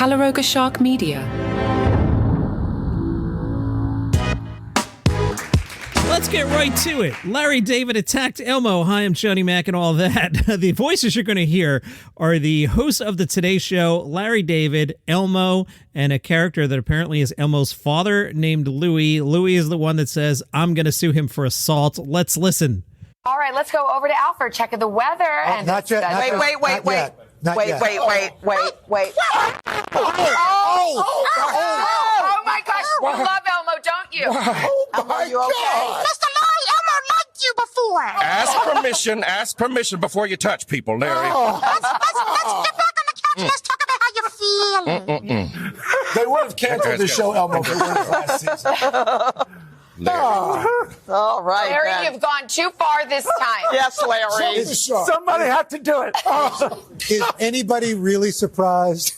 Calaroga Shark Media. Let's get right to it. Larry David Attacked Elmo. Hi, I'm Johnny Mac and all that. The voices you're going to hear are the hosts of the Today Show, Larry David, Elmo, and a character that apparently is Elmo's father named Louie. Louie is the one that says, I'm going to sue him for assault. Let's listen. All right, let's go over to Alfred, check the weather. And not yet. Wait. Wait. Oh my gosh, you love Elmo, don't you? Elmo, are you okay? Mr. Larry, Elmo liked you before. Ask permission before you touch people, Larry. Let's get back on the couch and let's talk about how you're feeling. They would have canceled the show, Elmo, if they won last season. Larry. All right, Larry, then. you've gone too far this time. Yes, Larry. Somebody had to do it. Is anybody really surprised?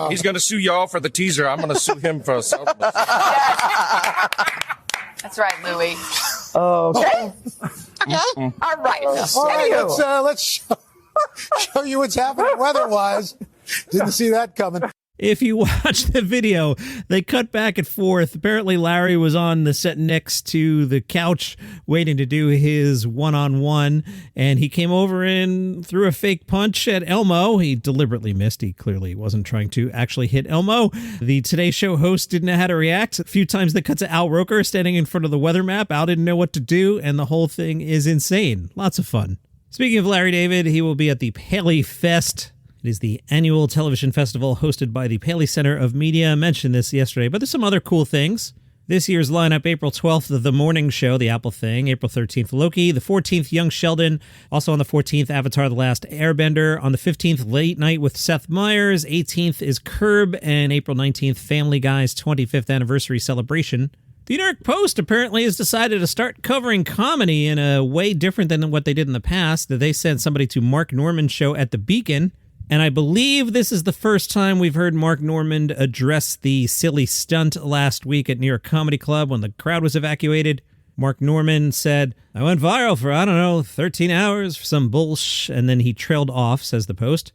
He's gonna sue y'all for the teaser. I'm gonna sue him for assault. That's right, Louie. Okay. All right. All right, let's show you what's happening weather-wise. Didn't see that coming. If you watch the video, they cut back and forth. Apparently, Larry was on the set next to the couch waiting to do his one-on-one, and he came over and threw a fake punch at Elmo. He deliberately missed. He clearly wasn't trying to actually hit Elmo. The Today Show host didn't know how to react. A few times they cut to Al Roker standing in front of the weather map. Al didn't know what to do, and the whole thing is insane. Lots of fun. Speaking of Larry David, he will be at the Paley Fest. It is the annual television festival hosted by the Paley Center of Media. I mentioned this yesterday, but there's some other cool things. This year's lineup, April 12th, The Morning Show, The Apple Thing. April 13th, Loki. The 14th, Young Sheldon. Also on the 14th, Avatar, The Last Airbender. On the 15th, Late Night with Seth Meyers. 18th is Curb. And April 19th, Family Guy's 25th anniversary celebration. The New York Post apparently has decided to start covering comedy in a way different than what they did in the past. They sent somebody to Mark Norman's show at the Beacon. And I believe this is the first time we've heard Mark Normand address the silly stunt last week at New York Comedy Club when the crowd was evacuated. Mark Normand said, I went viral for, 13 hours for some bullsh, and then he trailed off, says the Post.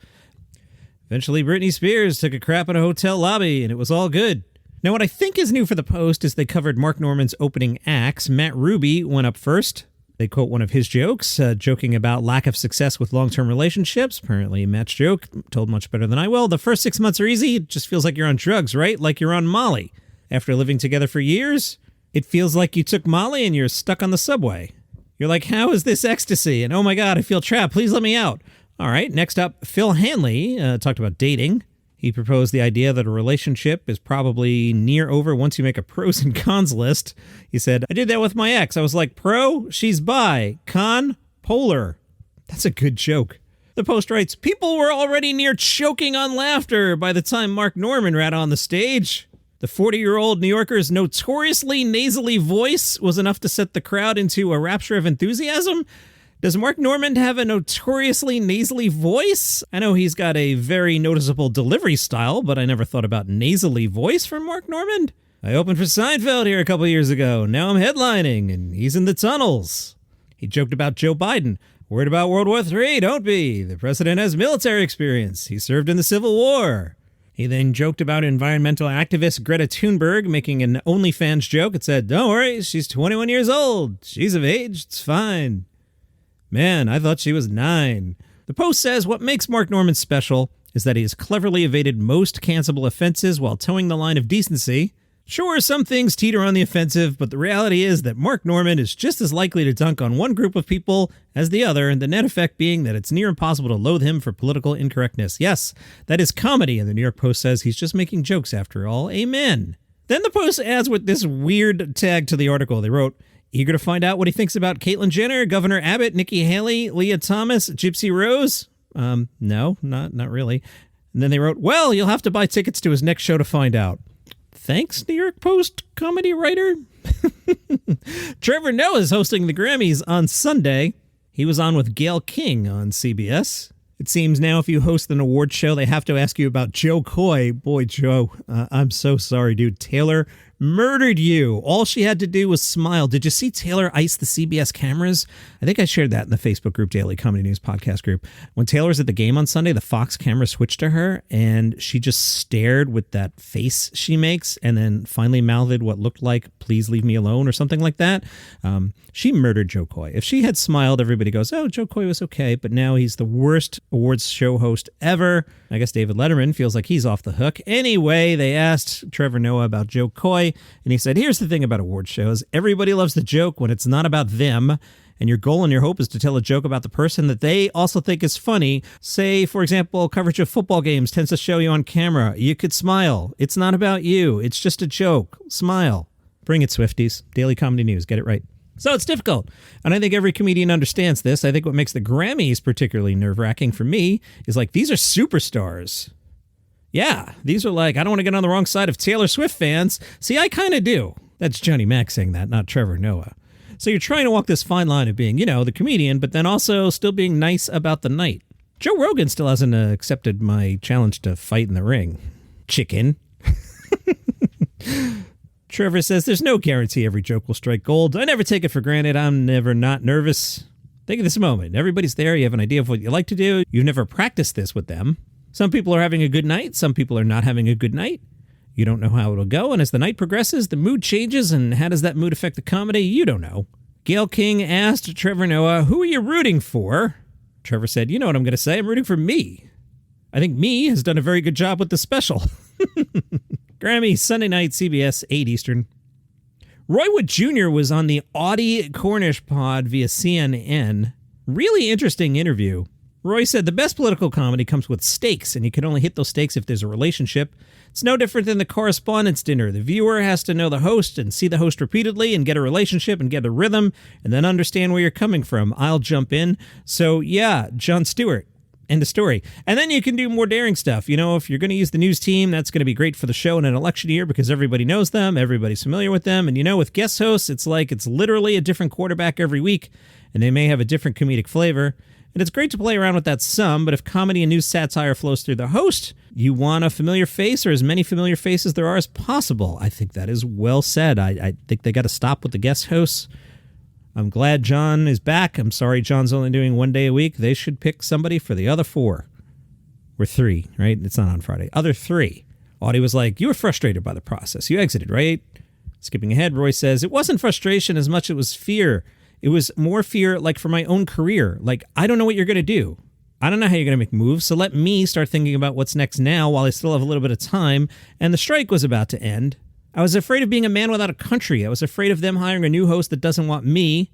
Eventually, Britney Spears took a crap in a hotel lobby, and it was all good. Now, what I think is new for the Post is they covered Mark Normand's opening acts. Matt Ruby went up first. They quote one of his jokes, joking about lack of success with long-term relationships. Apparently, Matt's joke, told much better than I will. The first 6 months are easy. It just feels like you're on drugs, right? Like you're on Molly. After living together for years, it feels like you took Molly and you're stuck on the subway. You're like, how is this ecstasy? And oh my God, I feel trapped. Please let me out. All right, next up, Phil Hanley talked about dating. He proposed the idea that a relationship is probably near over once you make a pros and cons list. He said, I did that with my ex. I was like, pro, she's bi. Con, polar. That's a good joke. The Post writes, people were already near choking on laughter by the time Mark Normand ran on the stage. The 40-year-old New Yorker's notoriously nasally voice was enough to set the crowd into a rapture of enthusiasm. Does Mark Normand have a notoriously nasally voice? I know he's got a very noticeable delivery style, but I never thought about nasally voice from Mark Normand. I opened for Seinfeld here a couple years ago. Now I'm headlining, and he's in the tunnels. He joked about Joe Biden. Worried about World War III, don't be. The president has military experience. He served in the Civil War. He then joked about environmental activist Greta Thunberg, making an OnlyFans joke. It said, don't worry, she's 21 years old. She's of age. It's fine. Man, I thought she was 9. The Post says what makes Mark Normand special is that he has cleverly evaded most cancelable offenses while towing the line of decency. Sure, some things teeter on the offensive, but the reality is that Mark Normand is just as likely to dunk on one group of people as the other, and the net effect being that it's near impossible to loathe him for political incorrectness. Yes, that is comedy, and the New York Post says he's just making jokes after all. Amen. Then the Post adds with this weird tag to the article. They wrote, eager to find out what he thinks about Caitlyn Jenner, Governor Abbott, Nikki Haley, Leah Thomas, Gypsy Rose? No, not really. And then they wrote, well, you'll have to buy tickets to his next show to find out. Thanks, New York Post comedy writer. Trevor Noah is hosting the Grammys on Sunday. He was on with Gayle King on CBS. It seems now if you host an award show, they have to ask you about Joe Coy. Boy, Joe, I'm so sorry, dude. Taylor murdered you. All she had to do was smile. Did you see Taylor ice the CBS cameras? I think I shared that in the Facebook group, Daily Comedy News Podcast group. When Taylor was at the game on Sunday, the Fox camera switched to her, and she just stared with that face she makes, and then finally mouthed what looked like, "Please leave me alone," or something like that. She murdered Joe Coy. If she had smiled, everybody goes, "Oh, Joe Coy was okay," but now he's the worst awards show host ever. I guess David Letterman feels like he's off the hook. Anyway, they asked Trevor Noah about Joe Coy, and he said, "Here's the thing about award shows. Everybody loves the joke when it's not about them, and your goal and your hope is to tell a joke about the person that they also think is funny. Say, for example, coverage of football games tends to show you on camera. You could smile. It's not about you. It's just a joke. Smile." Bring it, Swifties. Daily Comedy News. Get it right. So it's difficult, and I think every comedian understands this. I think what makes the Grammys particularly nerve-wracking for me is like, these are superstars. Yeah, these are like, I don't want to get on the wrong side of Taylor Swift fans. See, I kind of do. That's Johnny Mac saying that, not Trevor Noah. So you're trying to walk this fine line of being, the comedian, but then also still being nice about the night. Joe Rogan still hasn't accepted my challenge to fight in the ring. Chicken. Trevor says, "There's no guarantee every joke will strike gold. I never take it for granted. I'm never not nervous. Think of this moment. Everybody's there. You have an idea of what you like to do. You've never practiced this with them. Some people are having a good night. Some people are not having a good night. You don't know how it'll go. And as the night progresses, the mood changes. And how does that mood affect the comedy? You don't know." Gail King asked Trevor Noah, "Who are you rooting for?" Trevor said, "You know what I'm going to say. I'm rooting for me. I think me has done a very good job with the special." Grammy, Sunday night, CBS, 8 Eastern. Roy Wood Jr. was on the Audie Cornish pod via CNN. Really interesting interview. Roy said the best political comedy comes with stakes, and you can only hit those stakes if there's a relationship. It's no different than the correspondence dinner. The viewer has to know the host and see the host repeatedly and get a relationship and get a rhythm and then understand where you're coming from. I'll jump in. So, yeah, Jon Stewart. End of story. And then you can do more daring stuff. If you're going to use the news team, that's going to be great for the show in an election year because everybody knows them, everybody's familiar with them. And with guest hosts, it's like it's literally a different quarterback every week, and they may have a different comedic flavor. And it's great to play around with that some, but if comedy and news satire flows through the host, you want a familiar face or as many familiar faces there are as possible. I think that is well said. I think they got to stop with the guest hosts. I'm glad John is back. I'm sorry John's only doing 1 day a week. They should pick somebody for the other 4. Or 3, right? It's not on Friday. Other 3. Audie was like, "You were frustrated by the process. You exited, right?" Skipping ahead, Roy says, "It wasn't frustration as much as it was fear. It was more fear like for my own career. Like, I don't know what you're going to do. I don't know how you're going to make moves, so let me start thinking about what's next now while I still have a little bit of time." And the strike was about to end. I was afraid of being a man without a country. I was afraid of them hiring a new host that doesn't want me.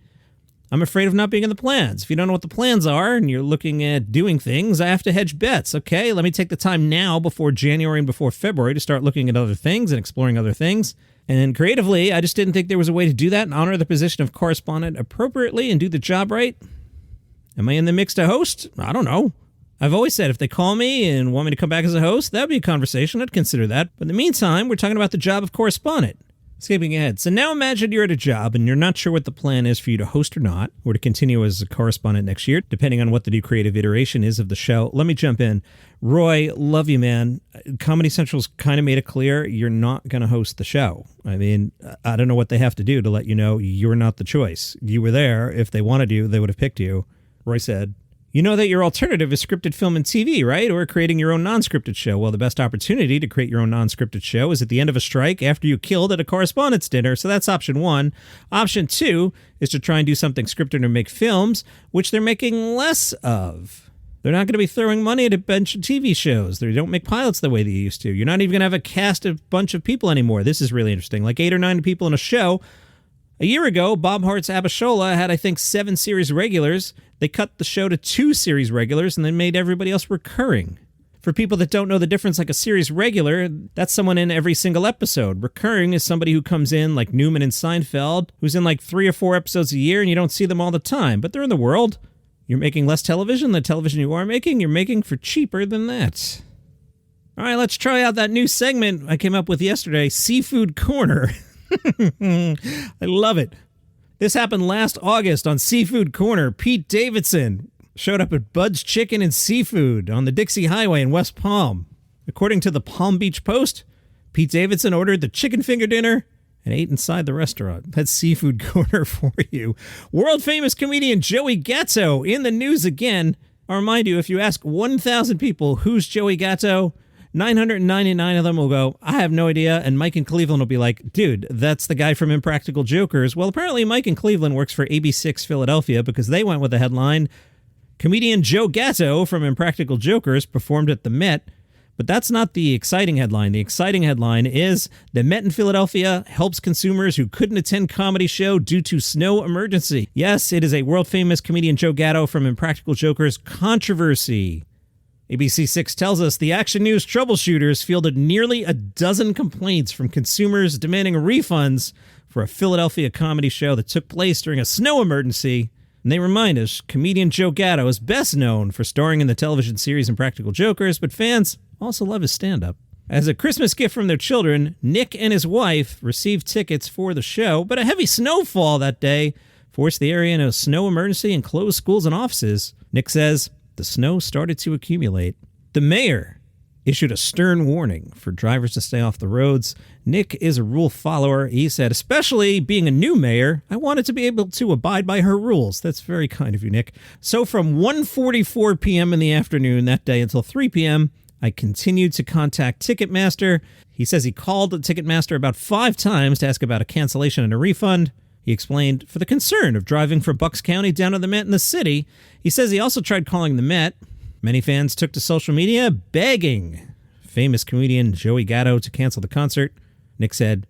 I'm afraid of not being in the plans. If you don't know what the plans are and you're looking at doing things, I have to hedge bets. Okay, let me take the time now before January and before February to start looking at other things and exploring other things. And creatively, I just didn't think there was a way to do that and honor the position of correspondent appropriately and do the job right. Am I in the mix to host? I don't know. I've always said if they call me and want me to come back as a host, that'd be a conversation. I'd consider that. But in the meantime, we're talking about the job of correspondent. Skipping ahead. So now imagine you're at a job and you're not sure what the plan is for you to host or not, or to continue as a correspondent next year, depending on what the new creative iteration is of the show. Let me jump in. Roy, love you, man. Comedy Central's kind of made it clear you're not going to host the show. I mean, I don't know what they have to do to let you know you're not the choice. You were there. If they wanted you, they would have picked you. Roy said, "You know that your alternative is scripted film and TV, right? Or creating your own non-scripted show. Well, the best opportunity to create your own non-scripted show is at the end of a strike after you killed at a correspondence dinner. So that's option 1. Option 2 is to try and do something scripted or make films, which they're making less of. They're not going to be throwing money at a bunch of TV shows. They don't make pilots the way they used to. You're not even going to have a cast of bunch of people anymore. This is really interesting. Like 8 or 9 people in a show. A year ago, Bob Hart's Abishola had, I think, 7 series regulars. They cut the show to 2 series regulars and then made everybody else recurring. For people that don't know the difference, like a series regular, that's someone in every single episode. Recurring is somebody who comes in, like Newman and Seinfeld, who's in like 3 or 4 episodes a year and you don't see them all the time, but they're in the world. You're making less television. The television you are making, you're making for cheaper than that. All right, let's try out that new segment I came up with yesterday, Seafood Corner. I love it. This happened last August on Seafood Corner. Pete Davidson showed up at Bud's Chicken and Seafood on the Dixie Highway in West Palm. According to the Palm Beach Post, Pete Davidson ordered the chicken finger dinner, and ate inside the restaurant. That's Seafood Corner for you. World-famous comedian Joey Gatto in the news again. I'll remind you, if you ask 1,000 people, who's Joey Gatto, 999 of them will go, I have no idea, and Mike in Cleveland will be like, dude, that's the guy from Impractical Jokers. Well, apparently Mike in Cleveland works for AB6 Philadelphia because they went with the headline, comedian Joe Gatto from Impractical Jokers performed at the Met. But that's not the exciting headline. The exciting headline is the Met in Philadelphia helps consumers who couldn't attend comedy show due to snow emergency. Yes, it is a world-famous comedian Joe Gatto from Impractical Jokers controversy. ABC6 tells us the Action News troubleshooters fielded nearly a dozen complaints from consumers demanding refunds for a Philadelphia comedy show that took place during a snow emergency. And they remind us comedian Joe Gatto is best known for starring in the television series Impractical Jokers, but fans also love his stand-up. As a Christmas gift from their children, Nick and his wife received tickets for the show, but a heavy snowfall that day forced the area into a snow emergency and closed schools and offices. Nick says the snow started to accumulate. The mayor issued a stern warning for drivers to stay off the roads. Nick is a rule follower. He said, especially being a new mayor, I wanted to be able to abide by her rules. That's very kind of you, Nick. So from 1:44 p.m. in the afternoon that day until 3 p.m., I continued to contact Ticketmaster. He says he called Ticketmaster about 5 times to ask about a cancellation and a refund. He explained, for the concern of driving from Bucks County down to the Met in the city. He says he also tried calling the Met. Many fans took to social media begging famous comedian Joey Gatto to cancel the concert. Nick said,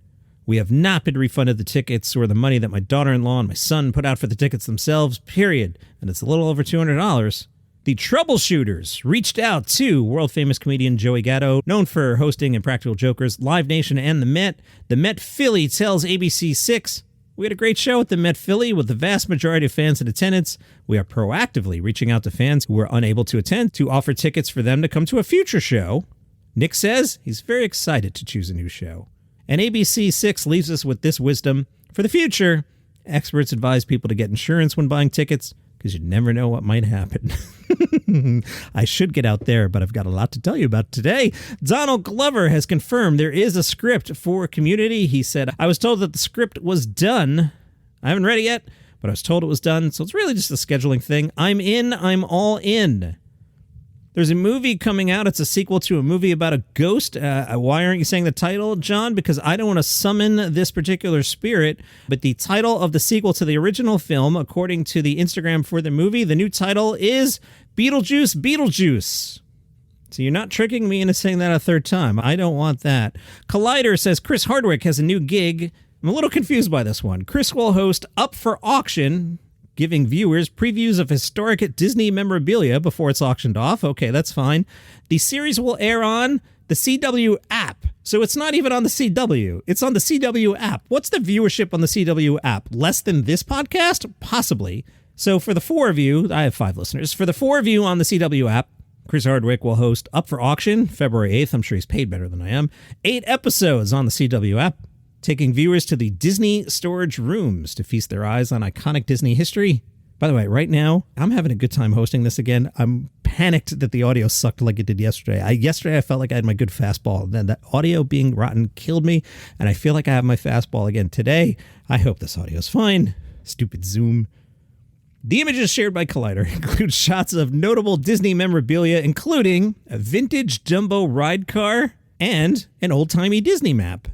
we have not been refunded the tickets or the money that my daughter-in-law and my son put out for the tickets themselves, period. And it's a little over $200. The troubleshooters reached out to world-famous comedian Joey Gatto, known for hosting Impractical Jokers, Live Nation, and the Met. The Met Philly tells ABC6, we had a great show at the Met Philly with the vast majority of fans in attendance. We are proactively reaching out to fans who were unable to attend to offer tickets for them to come to a future show. Nick says he's very excited to choose a new show. And ABC6 leaves us with this wisdom. For the future, experts advise people to get insurance when buying tickets, because you never know what might happen. I should get out there, but I've got a lot to tell you about today. Donald Glover has confirmed there is a script for Community. He said, I was told that the script was done. I haven't read it yet, but I was told it was done, so it's really just a scheduling thing. I'm in. I'm all in. There's a movie coming out. It's a sequel to a movie about a ghost. Why aren't you saying the title, John? Because I don't want to summon this particular spirit. But the title of the sequel to the original film, according to the Instagram for the movie, the new title is Beetlejuice, Beetlejuice. So you're not tricking me into saying that a third time. I don't want that. Collider says Chris Hardwick has a new gig. I'm a little confused by this one. Chris will host Up for Auction, giving viewers previews of historic Disney memorabilia before it's auctioned off. Okay, that's fine. The series will air on the CW app. So it's not even on the CW. It's on the CW app. What's the viewership on the CW app? Less than this podcast? Possibly. So for the 4 of you, I have 5 listeners. For the 4 of you on the CW app, Chris Hardwick will host Up for Auction February 8th. I'm sure he's paid better than I am. 8 episodes on the CW app, taking viewers to the Disney storage rooms to feast their eyes on iconic Disney history. By the way, right now, I'm having a good time hosting this again. I'm panicked that the audio sucked like it did yesterday. Yesterday, I felt like I had my good fastball. Then that audio being rotten killed me, and I feel like I have my fastball again today. I hope this audio is fine. Stupid Zoom. The images shared by Collider include shots of notable Disney memorabilia, including a vintage Dumbo ride car and an old-timey Disney map.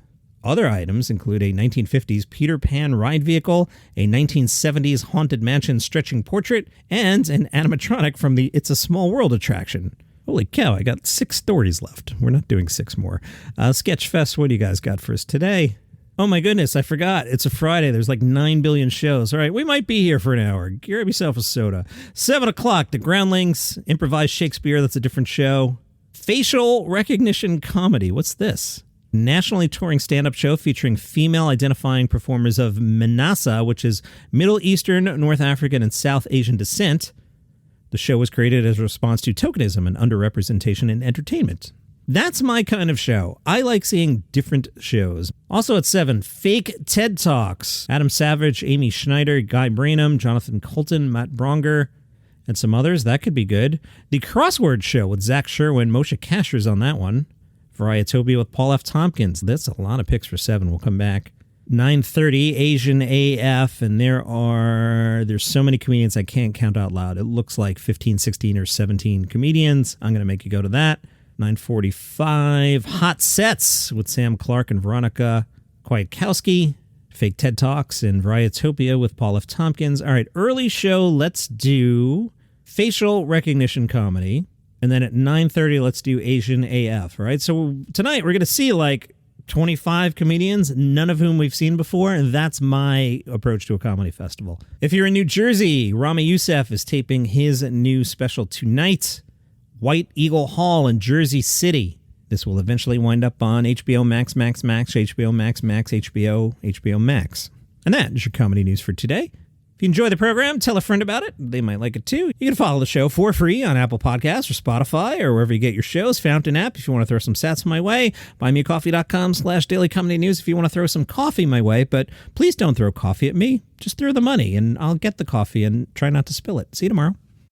Other items include a 1950s Peter Pan ride vehicle, a 1970s Haunted Mansion stretching portrait, and an animatronic from the It's a Small World attraction. Holy cow, I got 6 stories left. We're not doing 6 more. Sketchfest, what do you guys got for us today? Oh my goodness, I forgot. It's a Friday. There's like 9 billion shows. All right, we might be here for an hour. Grab yourself a soda. 7 o'clock, The Groundlings, improvised Shakespeare. That's a different show. Facial recognition comedy. What's this? Nationally touring stand-up show featuring female-identifying performers of Manasa, which is Middle Eastern, North African, and South Asian descent. The show was created as a response to tokenism and underrepresentation in entertainment. That's my kind of show. I like seeing different shows. Also at 7, Fake TED Talks. Adam Savage, Amy Schneider, Guy Branum, Jonathan Colton, Matt Bronger, and some others. That could be good. The Crossword Show with Zach Sherwin, Moshe Kasher's on that one. Varietopia with Paul F. Tompkins. That's a lot of picks for 7. We'll come back. 9:30, Asian AF, and there's so many comedians I can't count out loud. It looks like 15, 16, or 17 comedians. I'm going to make you go to that. 9:45, Hot Sets with Sam Clark and Veronica Kwiatkowski. Fake TED Talks and Varietopia with Paul F. Tompkins. All right, early show, let's do facial recognition comedy. And then at 9:30, let's do Asian AF, all right? So tonight we're going to see like 25 comedians, none of whom we've seen before, and that's my approach to a comedy festival. If you're in New Jersey, Rami Youssef is taping his new special tonight, White Eagle Hall in Jersey City. This will eventually wind up on HBO Max, HBO Max, HBO Max. And that is your comedy news for today. If you enjoy the program, tell a friend about it. They might like it too. You can follow the show for free on Apple Podcasts or Spotify or wherever you get your shows. Fountain app if you want to throw some sats my way. BuyMeACoffee.com/dailycomedynews if you want to throw some coffee my way. But please don't throw coffee at me. Just throw the money and I'll get the coffee and try not to spill it. See you tomorrow.